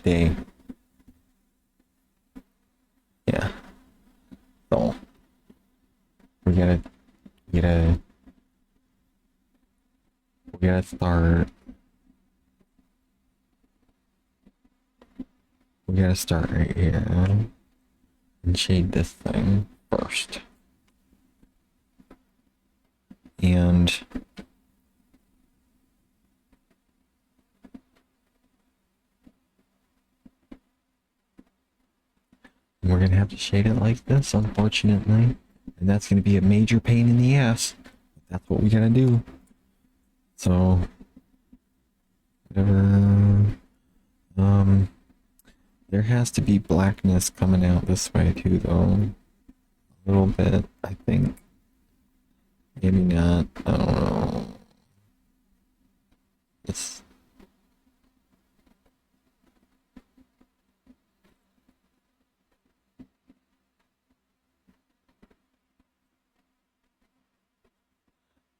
day. Yeah. So we gotta we gotta we gotta start right here and shade this thing first. And we're gonna have to shade it like this, unfortunately. And that's gonna be a major pain in the ass. That's what we gotta do. So whatever. There has to be blackness coming out this way too, though. A little bit, I think. Maybe not. I don't know. It's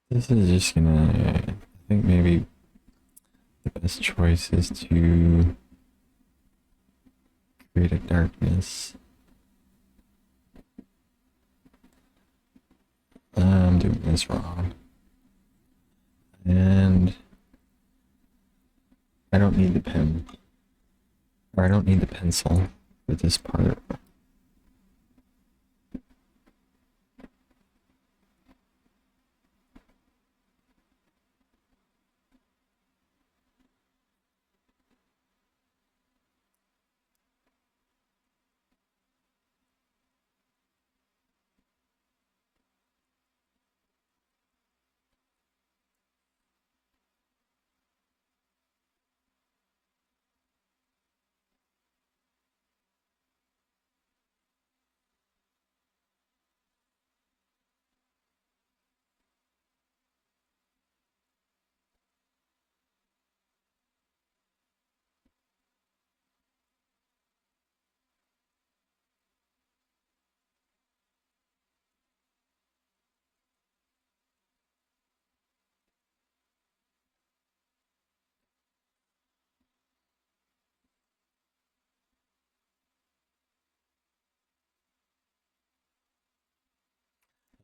this is just gonna. I think maybe the best choice is to create a darkness. I'm doing this wrong. And I don't need the pen. Or I don't need the pencil for this part.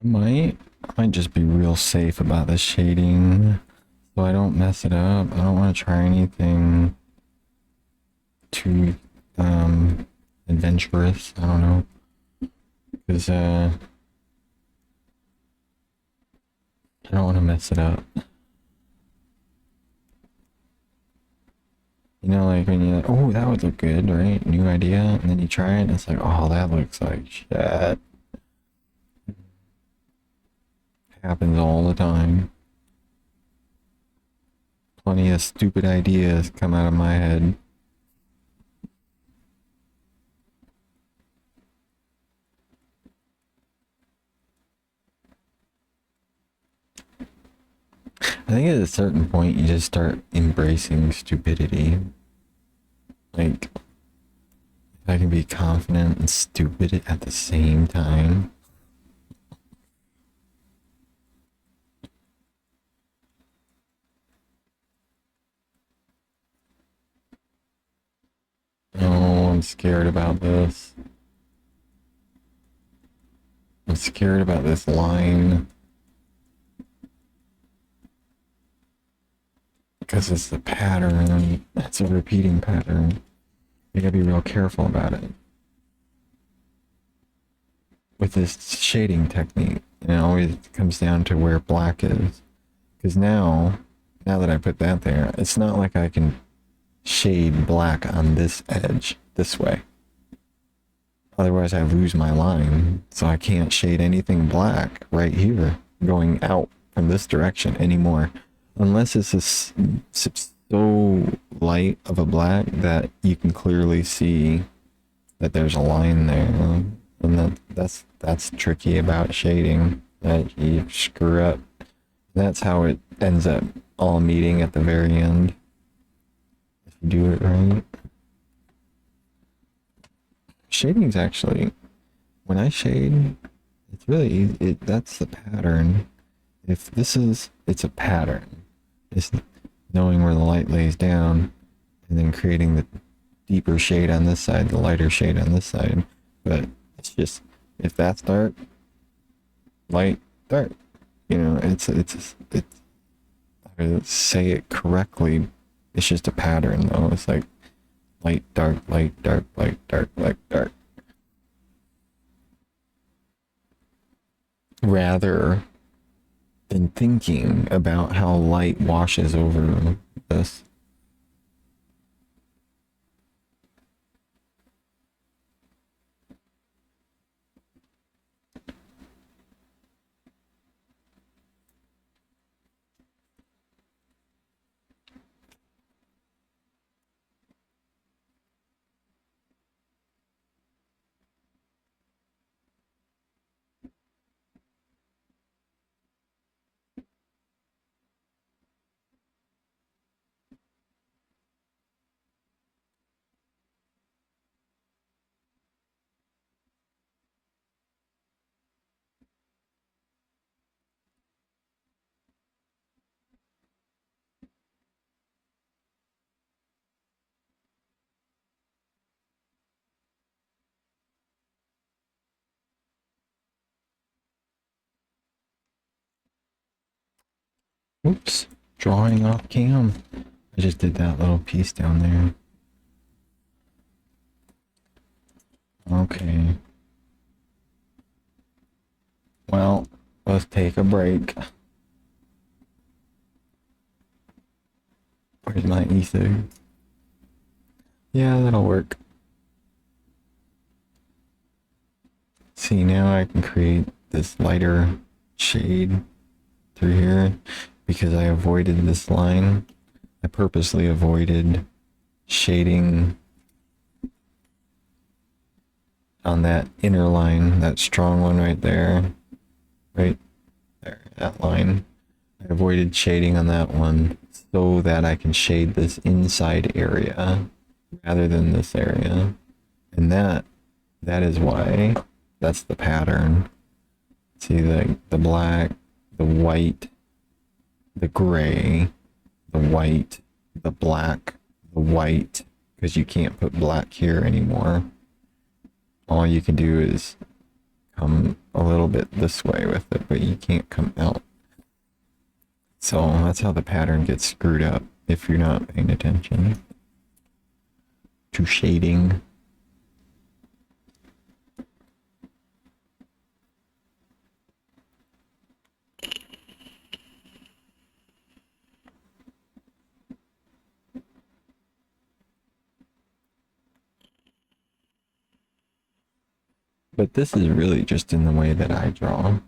I might just be real safe about the shading so I don't mess it up. I don't want to try anything too adventurous. I don't know. Because I don't want to mess it up. You know, like when you're like, oh, that would look good, right? New idea, and then you try it and it's like, oh, that looks like shit. Happens all the time. Plenty of stupid ideas come out of my head. I think at a certain point you just start embracing stupidity. Like, if I can be confident and stupid at the same time. Oh, I'm scared about this. I'm scared about this line. Because it's the pattern. It's a repeating pattern. You gotta be real careful about it. With this shading technique, and it always comes down to where black is. Because now that I put that there, it's not like I can shade black on this edge this way. Otherwise I lose my line, so I can't shade anything black right here going out from this direction anymore. Unless it's so light of a black that you can clearly see that there's a line there. And that's tricky about shading, that you screw up. That's how it ends up all meeting at the very end. If you do it right. Shading's actually, when I shade, it's really easy. That's the pattern. If this is, it's a pattern. It's knowing where the light lays down and then creating deeper shade on this side, the lighter shade on this side. But it's just, if that's dark, light, dark. You know, it's I say it correctly. It's just a pattern though. It's like light, dark, light, dark, light, dark, light, dark. Rather than thinking about how light washes over this. Oops, drawing off cam. I just did that little piece down there. Okay. Well, let's take a break. Where's my e-cig? Yeah, that'll work. See, now I can create this lighter shade through here because I avoided this line. I purposely avoided shading on that inner line, that strong one right there. Right there, that line. I avoided shading on that one so that I can shade this inside area rather than this area. And that is why that's the pattern. See the black, the white, the gray, the white, the black, the white, because you can't put black here anymore. All you can do is come a little bit this way with it, but you can't come out. So that's how the pattern gets screwed up if you're not paying attention to shading. But this is really just in the way that I draw.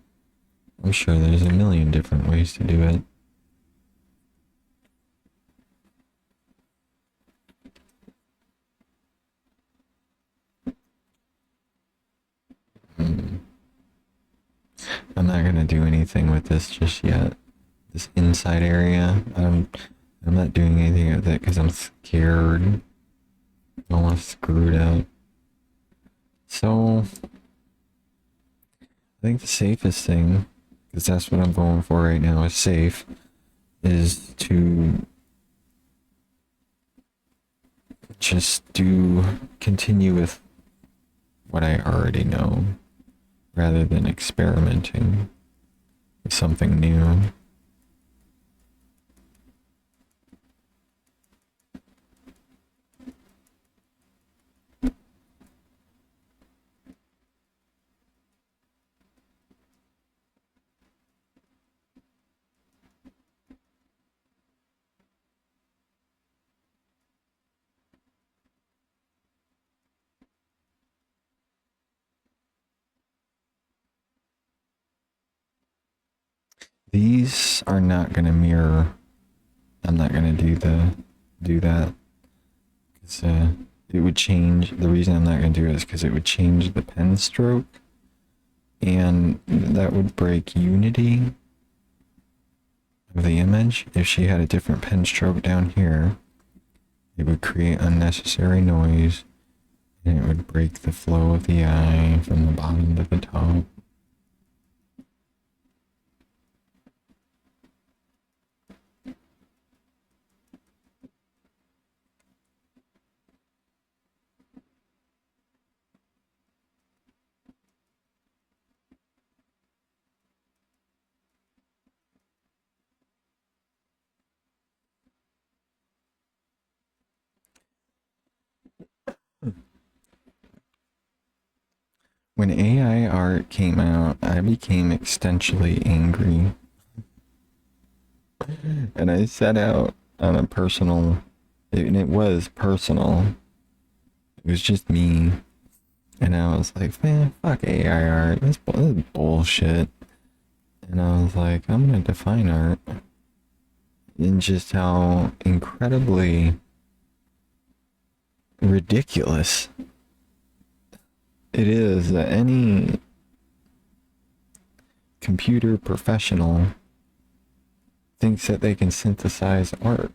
I'm sure there's a million different ways to do it. I'm not gonna do anything with this just yet. This inside area, I'm not doing anything with it because I'm scared. I don't want to screw it up. So I think the safest thing, because that's what I'm going for right now, is safe, is to just continue with what I already know, rather than experimenting with something new. These are not going to mirror. I'm not going to do that because it would change. The reason I'm not going to do it is because it would change the pen stroke, and that would break unity of the image. If she had a different pen stroke down here, it would create unnecessary noise, and it would break the flow of the eye from the bottom to the top. When AI art came out, I became extensionally angry. And I set out on a personal, and it was personal. It was just me. And I was like, man, fuck AI art. This is bullshit. And I was like, I'm gonna define art. And just how incredibly ridiculous it is that any computer professional thinks that they can synthesize art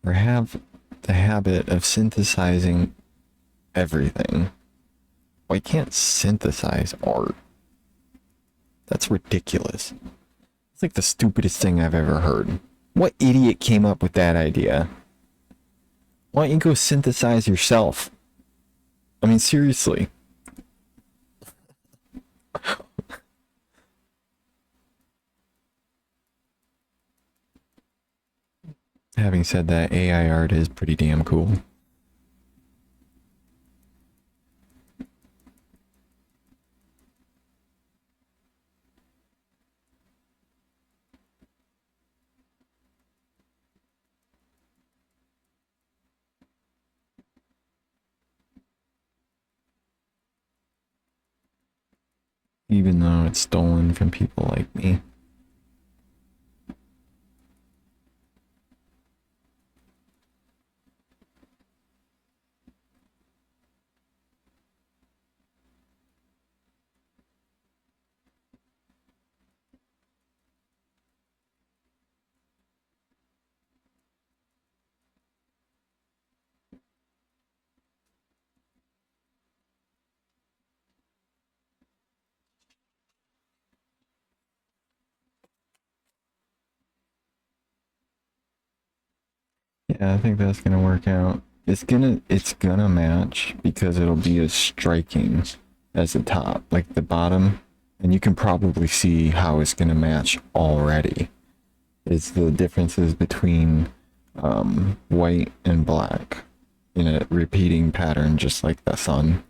or have the habit of synthesizing everything. Well, I can't synthesize art. That's ridiculous. It's like the stupidest thing I've ever heard. What idiot came up with that idea? Why don't you go synthesize yourself? I mean, seriously. Having said that, AI art is pretty damn cool. Even though it's stolen from people like me. Yeah, I think that's gonna work out. It's gonna match because it'll be as striking as the top, like the bottom, and you can probably see how it's gonna match already. It's the differences between white and black in a repeating pattern, just like the sun.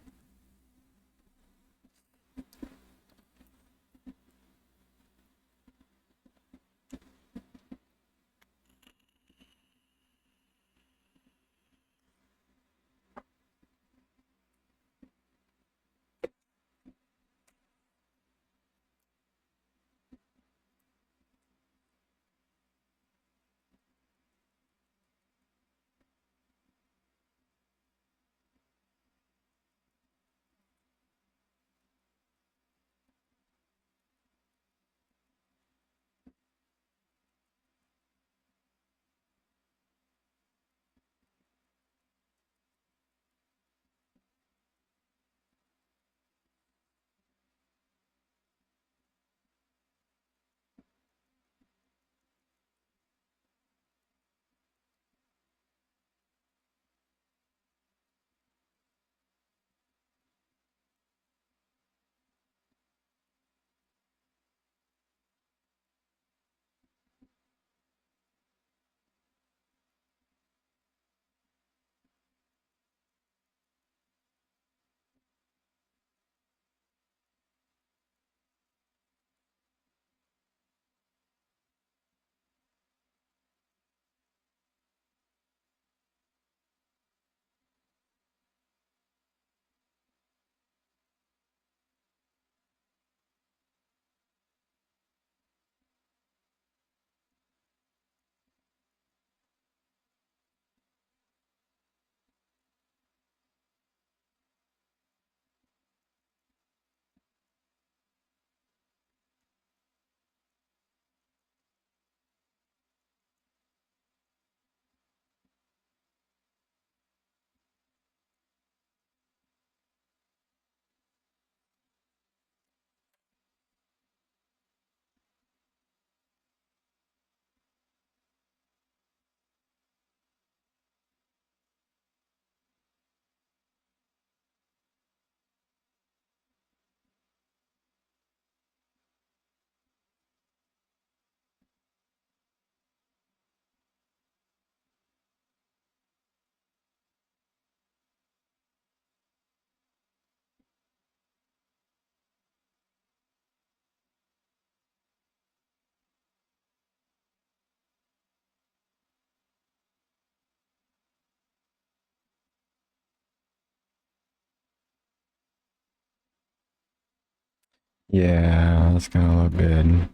Yeah, that's gonna look good.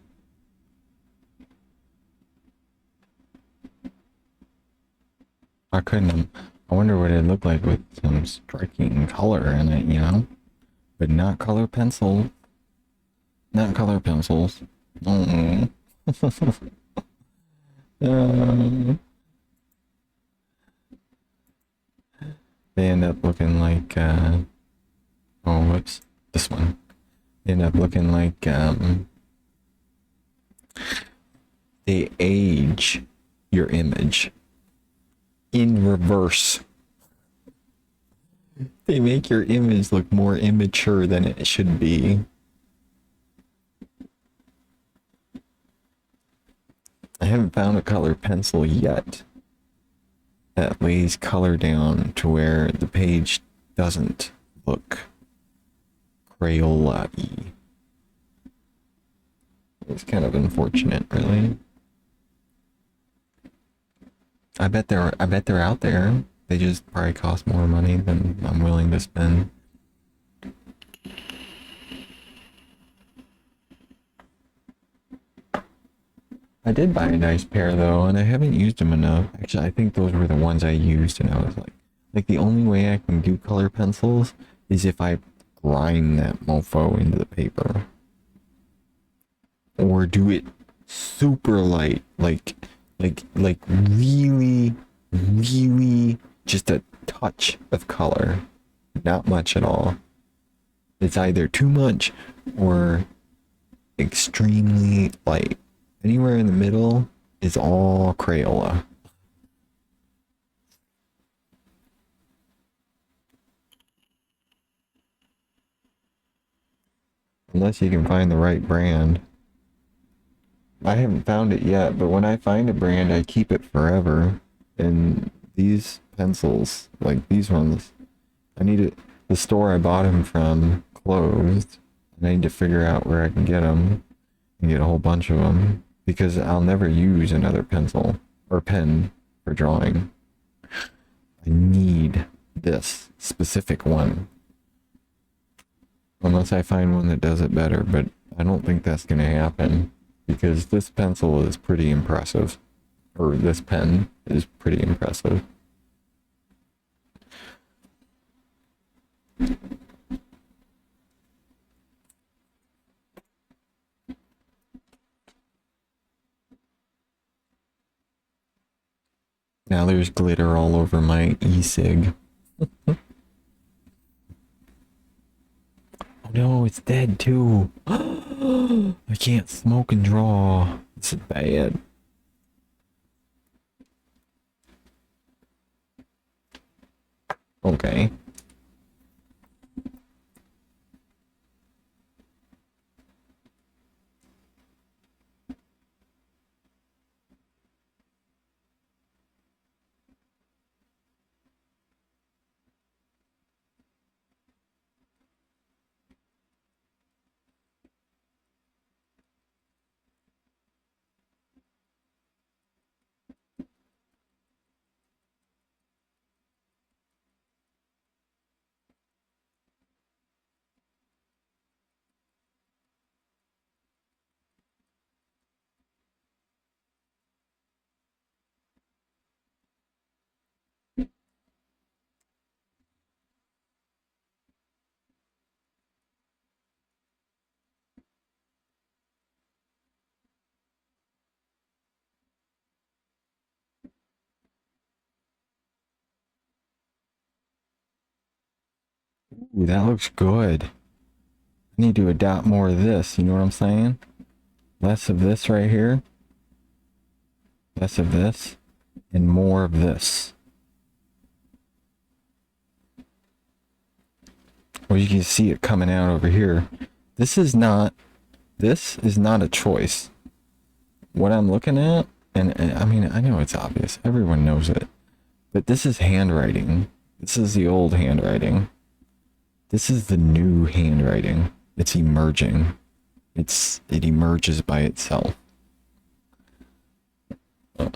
I couldn't. I wonder what it'd look like with some striking color in it, you know? But not color pencil. Not color pencils. Mm. They end up looking like, oh, whoops. This one. They end up looking like, they age your image in reverse. They make your image look more immature than it should be. I haven't found a color pencil yet that lays color down to where the page doesn't look Crayola-y. It's kind of unfortunate, really. I bet they're out there. They just probably cost more money than I'm willing to spend. I did buy a nice pair though, and I haven't used them enough. Actually, I think those were the ones I used, and I was like the only way I can do color pencils is if I grind that mofo into the paper, or do it super light, like really, really just a touch of color, not much at all. It's either too much or extremely light. Anywhere in the middle is all Crayola. Unless you can find the right brand. I haven't found it yet, but when I find a brand, I keep it forever. And these pencils, like these ones, I need it. The store I bought them from closed. And I need to figure out where I can get them and get a whole bunch of them because I'll never use another pencil or pen for drawing. I need this specific one. Unless I find one that does it better, but I don't think that's going to happen because this pencil is pretty impressive. Or this pen is pretty impressive. Now there's glitter all over my e-cig. Oh no, it's dead too. I can't smoke and draw. This is bad. Okay. Ooh, that looks good. I need to adopt more of this, you know what I'm saying? Less of this right here. Less of this. And more of this. Well, you can see it coming out over here. This is not a choice. What I'm looking at, and I mean, I know it's obvious. Everyone knows it. But this is handwriting. This is the old handwriting. This is the new handwriting. It's emerging. It emerges by itself. Oh.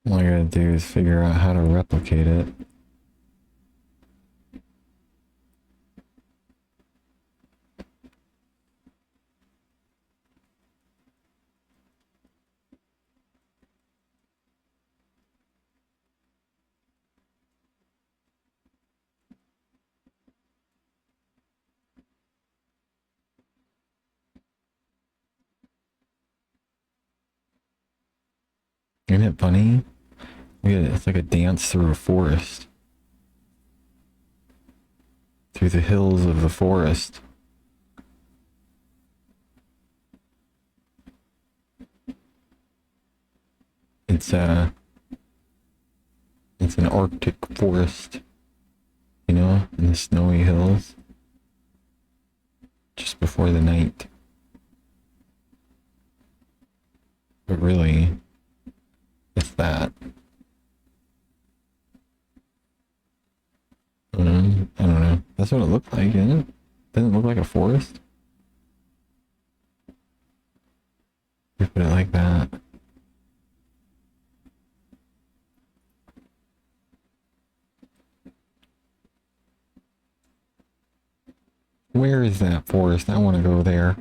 All I gotta do is figure out how to replicate it. Isn't it funny? It's like a dance through a forest. Through the hills of the forest. It's it's an Arctic forest, you know, in the snowy hills. Just before the night. But really, it's that. I don't know. That's what it looked like, didn't it? Doesn't it look like a forest? You put it like that. Where is that forest? I want to go there.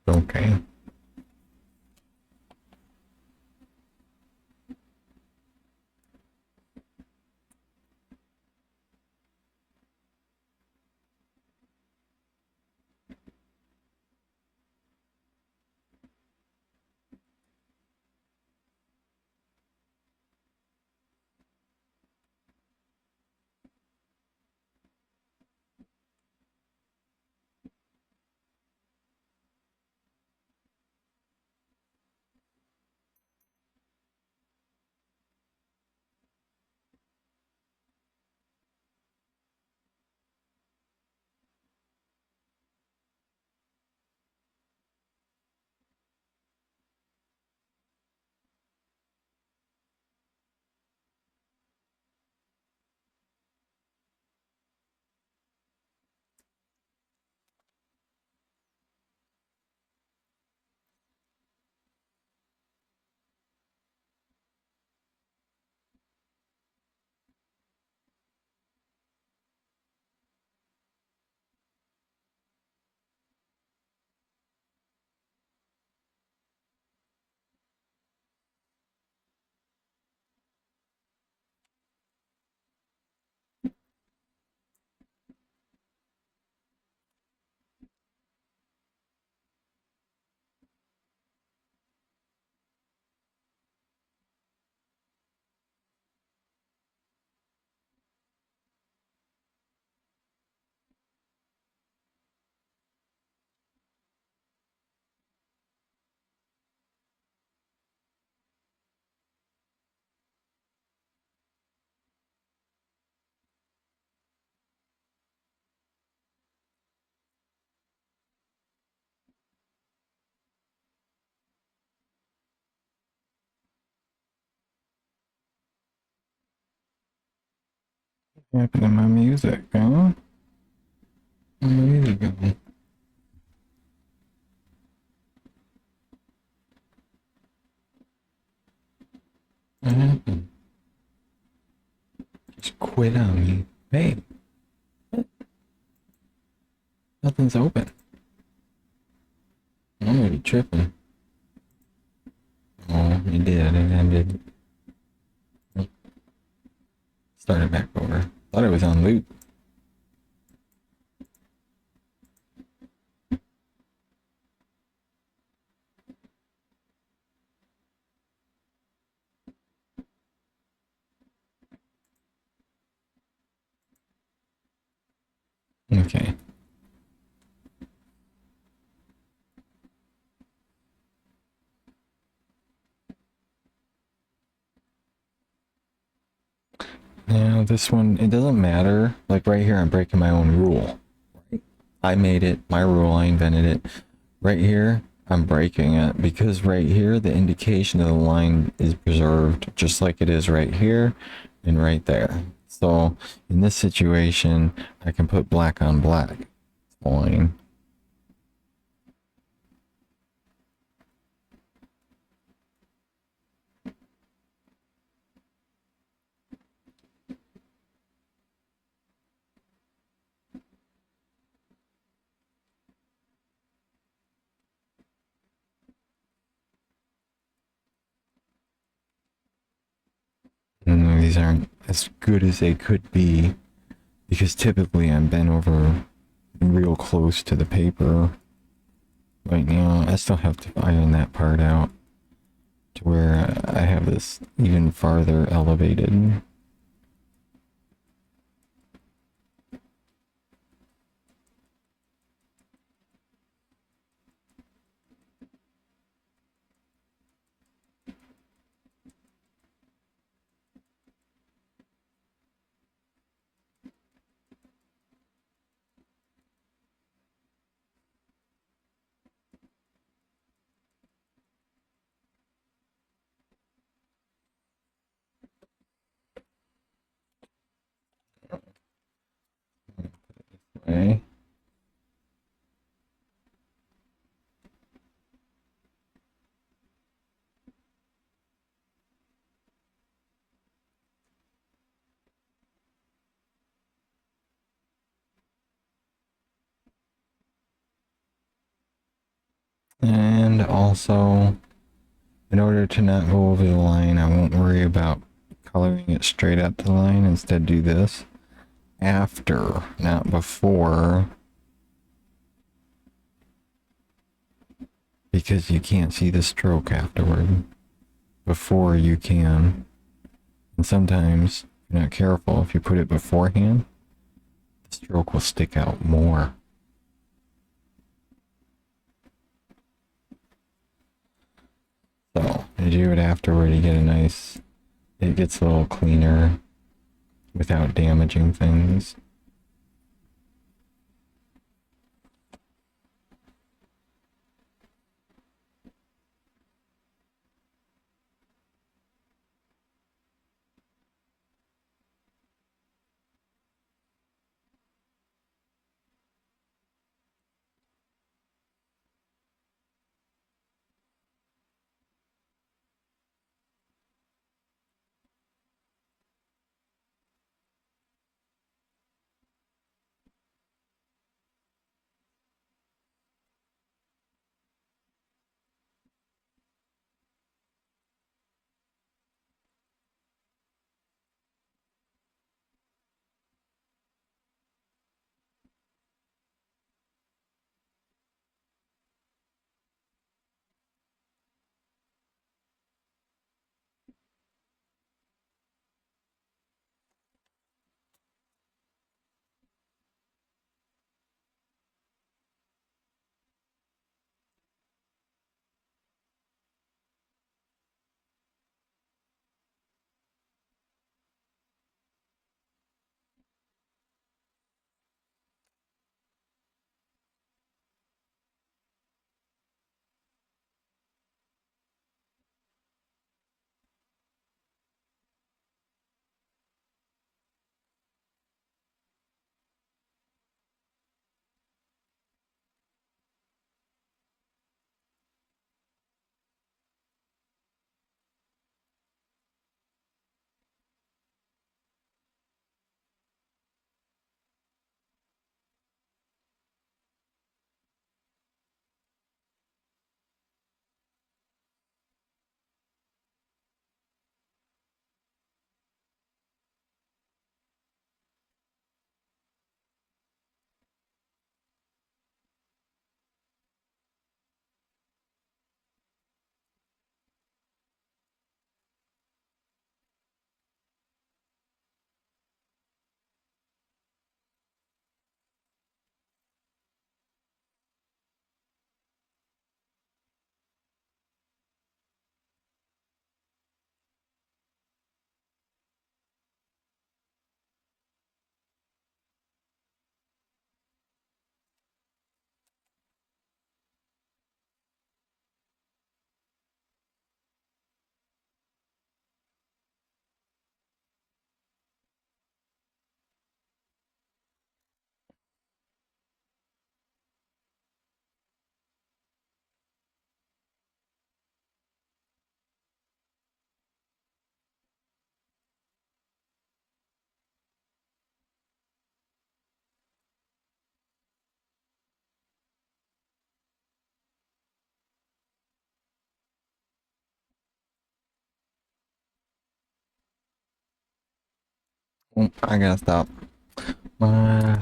Okay. What happened to my music, huh? My music gone. What happened? Just quit on me. Hey, what? Nothing's open. I'm gonna be tripping. Oh, it did, and ended. Started back over. Thought it was on loop. Okay. Now this one, it doesn't matter. Like right here, I'm breaking my own rule. I made it, my rule, I invented it. Right here, I'm breaking it because right here, the indication of the line is preserved just like it is right here and right there. So in this situation, I can put black on black. Fine. These aren't as good as they could be because typically I'm bent over real close to the paper right now. I still have to iron that part out to where I have this even farther elevated. Okay. And also, in order to not go over the line, I won't worry about coloring it straight up the line. Instead, do this after, not before, because you can't see the stroke afterward. Before you can. And sometimes, if you're not careful, if you put it beforehand, the stroke will stick out more. So, you do it afterward, you get a nice, it gets a little cleaner without damaging things. Oh, I gotta stop. My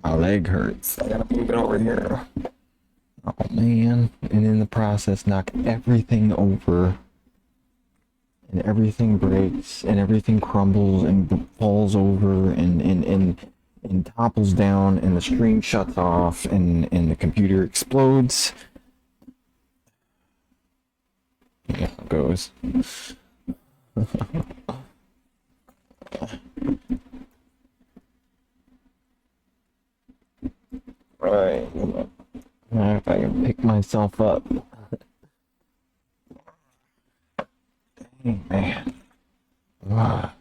my leg hurts. I gotta move it over here. Oh man! And in the process, knock everything over, and everything breaks, and everything crumbles and falls over, and topples down, and the screen shuts off, and the computer explodes. Yeah, it goes. Right. If I can pick myself up. Hey, man. Wow.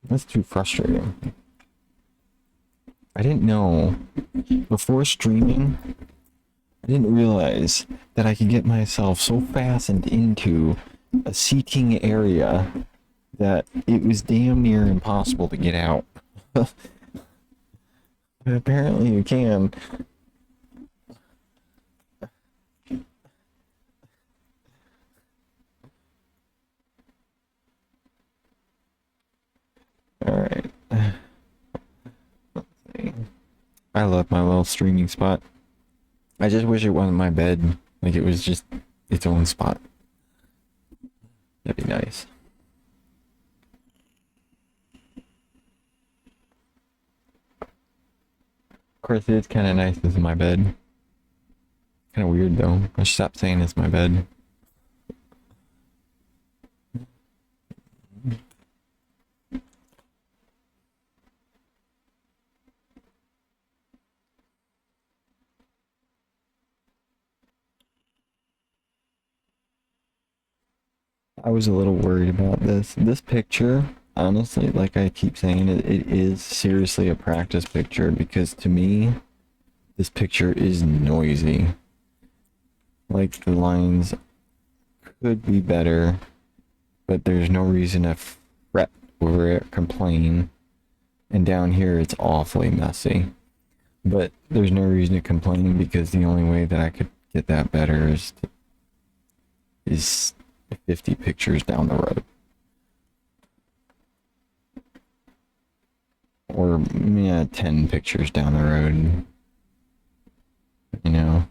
That's too frustrating. I didn't know. Before streaming, I didn't realize that I could get myself so fastened into a seeking area that it was damn near impossible to get out. But apparently you can. Alright. I love my little streaming spot. I just wish it wasn't my bed. Like it was just its own spot. That'd be nice. Of course, it's kind of nice as my bed. Kind of weird though. I should stop saying it's my bed. I was a little worried about this. This picture, honestly, like I keep saying, it is seriously a practice picture because to me, this picture is noisy. Like the lines could be better, but there's no reason to fret over it, complain. And down here, it's awfully messy. But there's no reason to complain because the only way that I could get that better is 50 pictures down the road. Or, yeah, 10 pictures down the road. You know?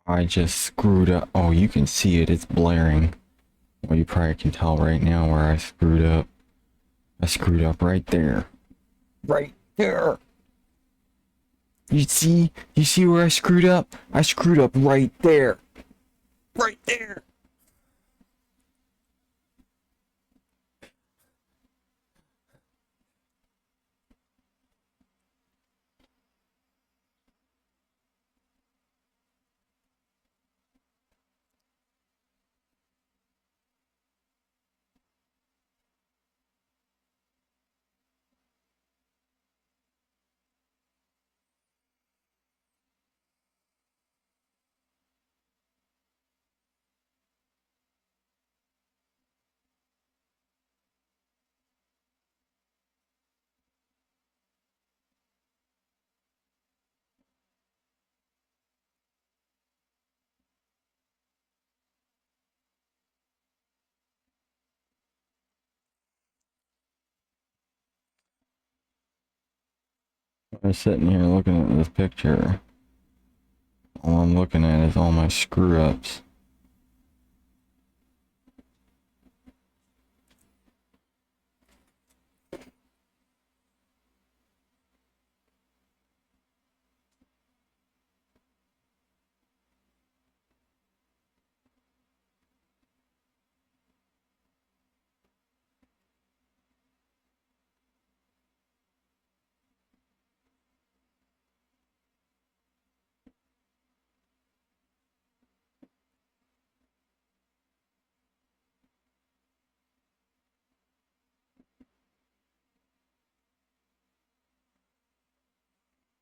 I just screwed up. Oh, you can see it. It's blaring. Well, you probably can tell right now where I screwed up. I screwed up right there. Right there. You see? You see where I screwed up? I screwed up right there. Right there. I'm sitting here looking at this picture. All I'm looking at is all my screw ups.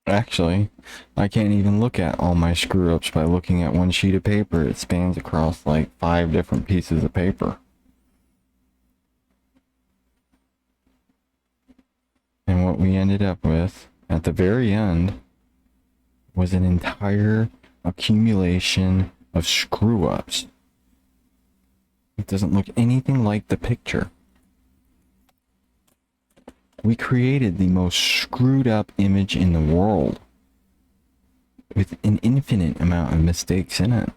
Actually, I can't even look at all my screw ups by looking at one sheet of paper. It spans across like 5 different pieces of paper. And what we ended up with at the very end was an entire accumulation of screw ups. It doesn't look anything like the picture. We created the most screwed up image in the world with an infinite amount of mistakes in it.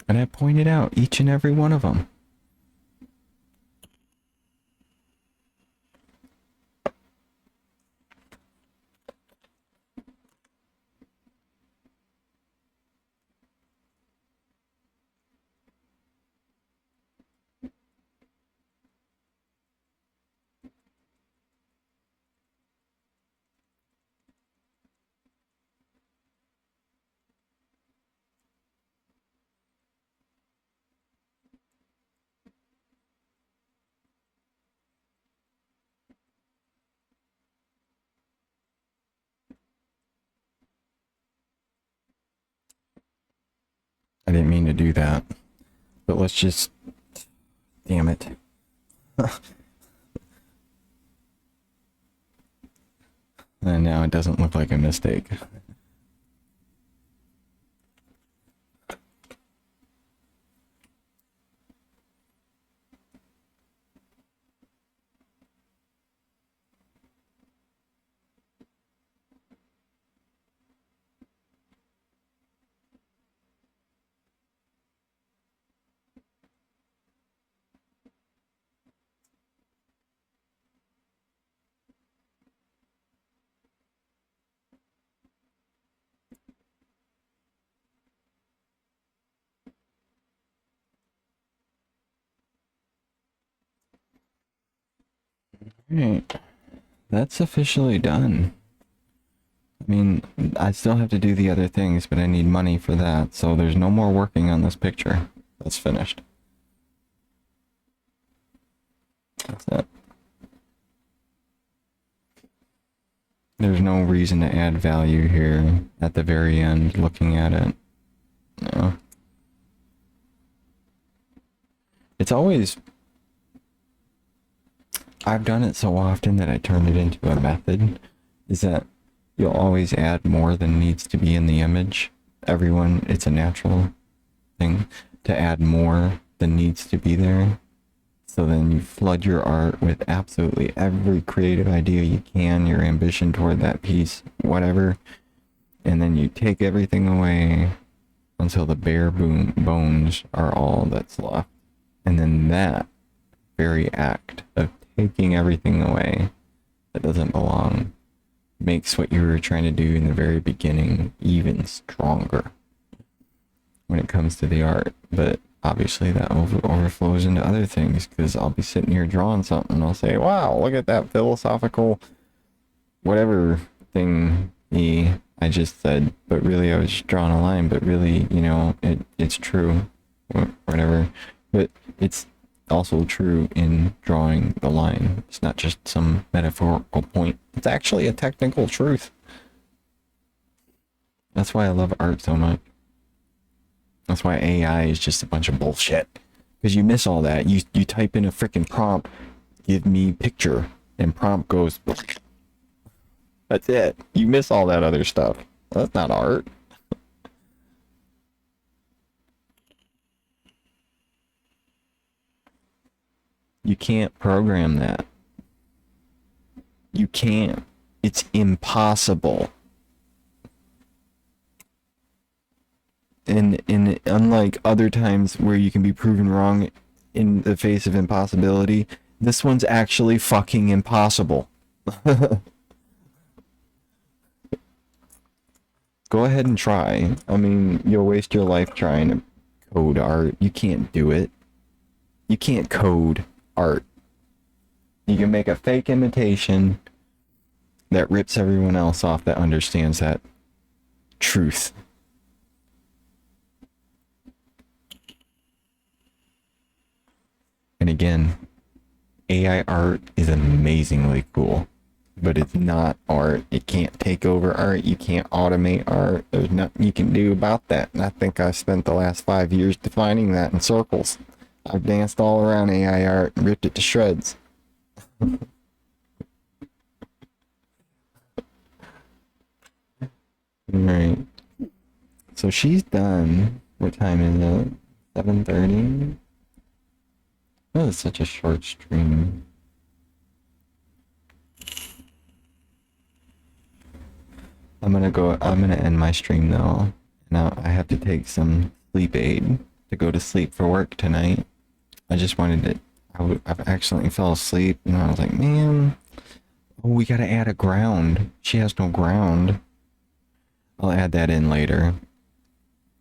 And I pointed out each and every one of them. I didn't mean to do that. But let's just... Damn it. And now it doesn't look like a mistake. Alright. That's officially done. I mean, I still have to do the other things, but I need money for that, so there's no more working on this picture. That's finished. That's it. There's no reason to add value here at the very end, looking at it. No. It's always... I've done it so often that I turned it into a method, is that you'll always add more than needs to be in the image. Everyone, it's a natural thing to add more than needs to be there. So then you flood your art with absolutely every creative idea you can, your ambition toward that piece, whatever. And then you take everything away until the bare bones are all that's left. And then that very act of taking everything away that doesn't belong makes what you were trying to do in the very beginning even stronger when it comes to the art. But obviously that overflows into other things, because I'll be sitting here drawing something and I'll say, wow, look at that philosophical whatever thing I just said, but really I was just drawing a line, but really, you know, it's true, whatever. But it's also true in drawing the line. It's not just some metaphorical point. It's actually a technical truth. That's why I love art so much. That's why AI is just a bunch of bullshit. Because you miss all that. You type in a freaking prompt, give me picture, and prompt goes... That's it. You miss all that other stuff. That's not art. You can't program that. You can't. It's impossible. And unlike other times where you can be proven wrong in the face of impossibility, this one's actually fucking impossible. Go ahead and try. I mean, you'll waste your life trying to code art. You can't do it. You can't code art. You can make a fake imitation that rips everyone else off that understands that truth. And again, AI art is amazingly cool, but it's not art. It can't take over art. You can't automate art. There's nothing you can do about that. And I think I spent the last 5 years defining that in circles. I've danced all around AI art and ripped it to shreds. Alright. So she's done. What time is it? 7:30? Oh, it's such a short stream. I'm gonna end my stream though. Now I have to take some sleep aid to go to sleep for work tonight. I just wanted to, I've accidentally fell asleep and I was like, man, oh, we gotta add a ground. She has no ground. I'll add that in later.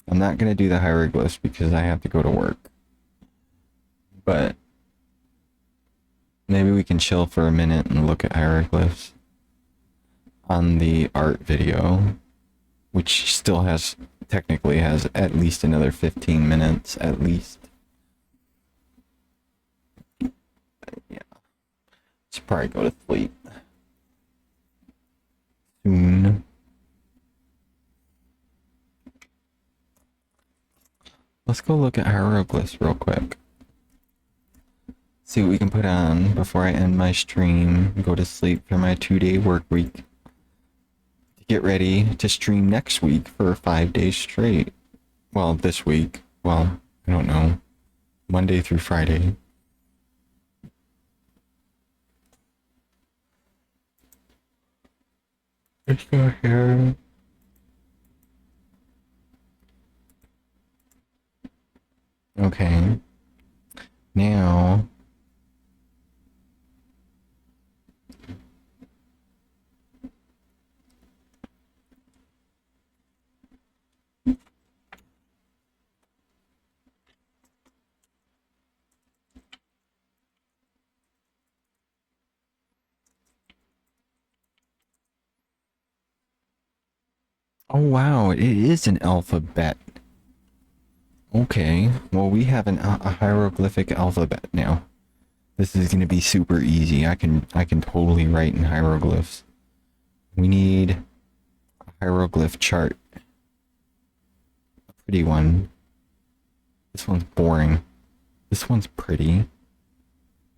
I'm not gonna do the hieroglyphs because I have to go to work. But maybe we can chill for a minute and look at hieroglyphs on the art video, which still has, technically has at least another 15 minutes at least. Yeah. Should probably go to sleep soon. Let's go look at hieroglyphs real quick. See what we can put on before I end my stream. Go to sleep for my 2-day work week. To get ready to stream next week for 5 days straight. Well, this week. Well, I don't know. Monday through Friday. Let's go here. Okay. Now... Oh wow, it is an alphabet. Okay, well we have a hieroglyphic alphabet now. This is gonna be super easy. I can totally write in hieroglyphs. We need a hieroglyph chart. A pretty one. This one's boring. This one's pretty. You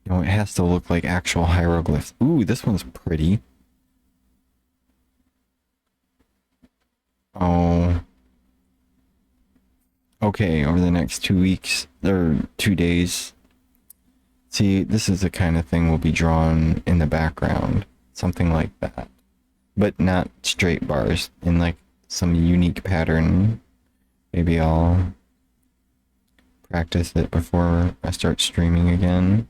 know, it has to look like actual hieroglyphs. Ooh, this one's pretty. Oh. Okay, over the next 2 weeks, or 2 days, See, this is the kind of thing will be drawn in the background. Something like that. But not straight bars. In like some unique pattern. Maybe I'll practice it before I start streaming again.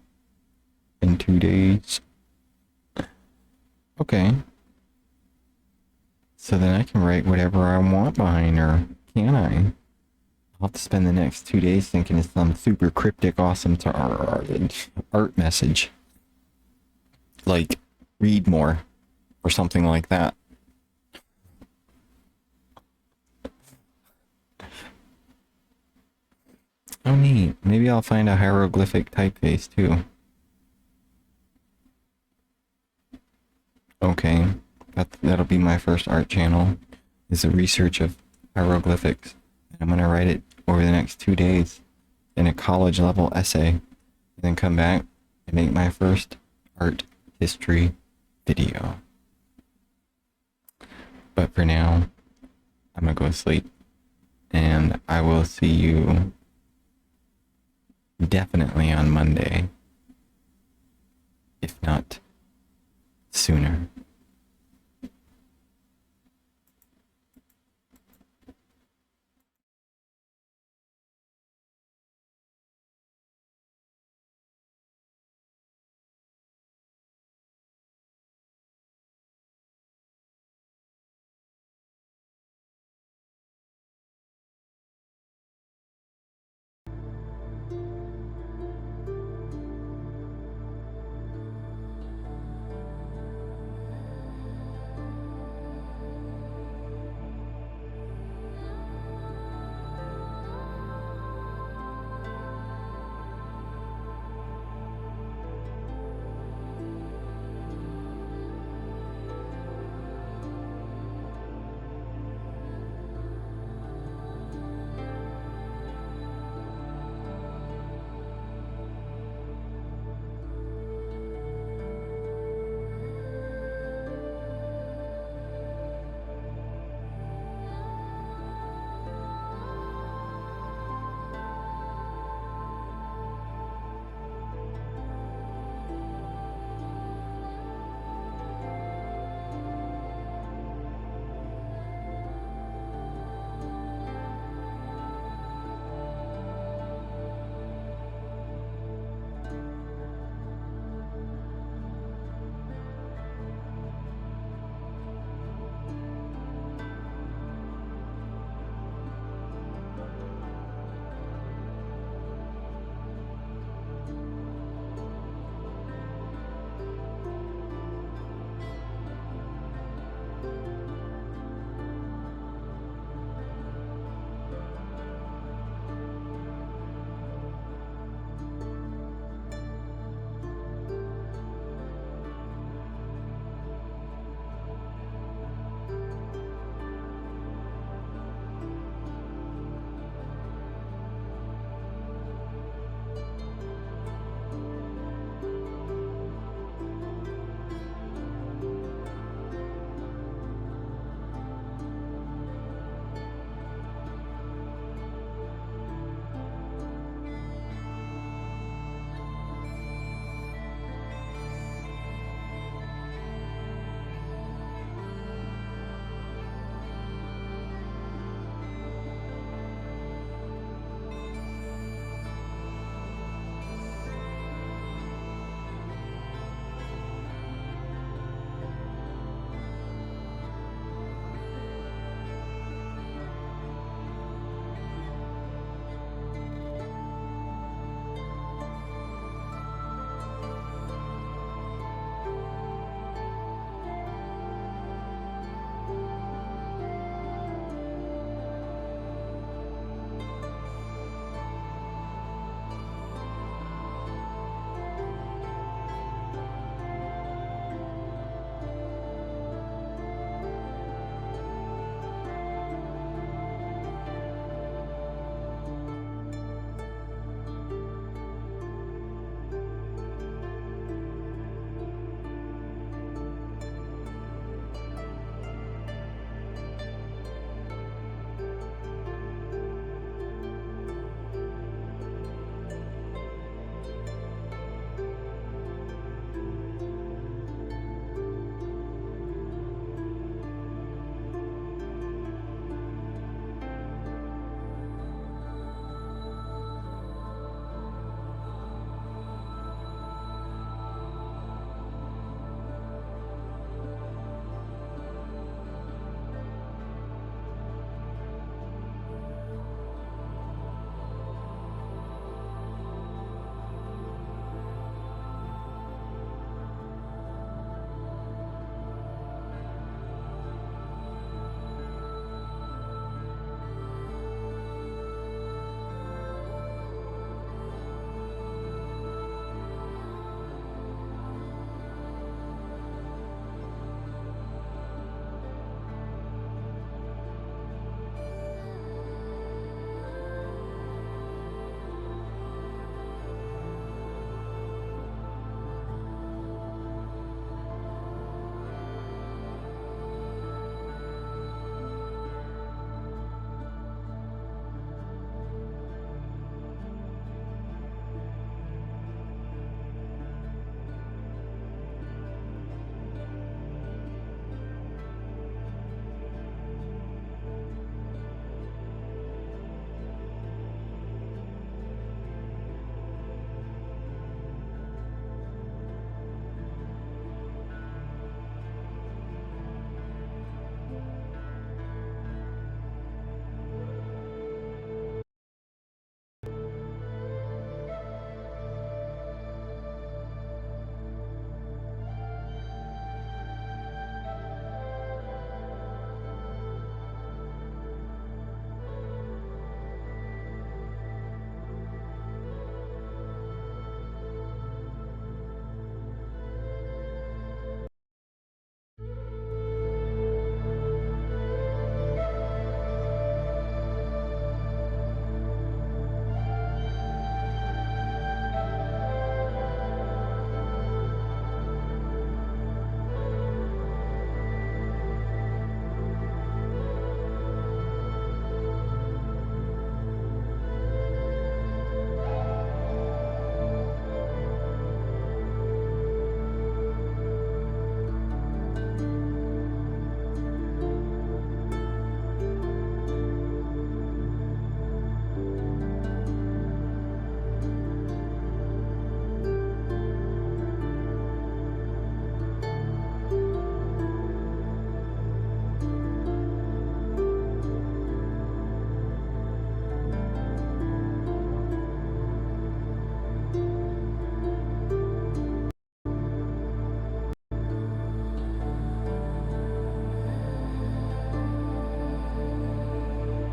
In 2 days. Okay. So then I can write whatever I want behind her. Can I? I'll have to spend the next 2 days thinking it's some super cryptic, awesome art message. Like, read more. Or something like that. Oh neat. Maybe I'll find a hieroglyphic typeface too. Okay. That'll be my first art channel. Is a research of hieroglyphics. I'm gonna write it over the next 2 days in a college level essay, and then come back and make my first art history video. But for now, I'm gonna go to sleep, and I will see you definitely on Monday, if not sooner.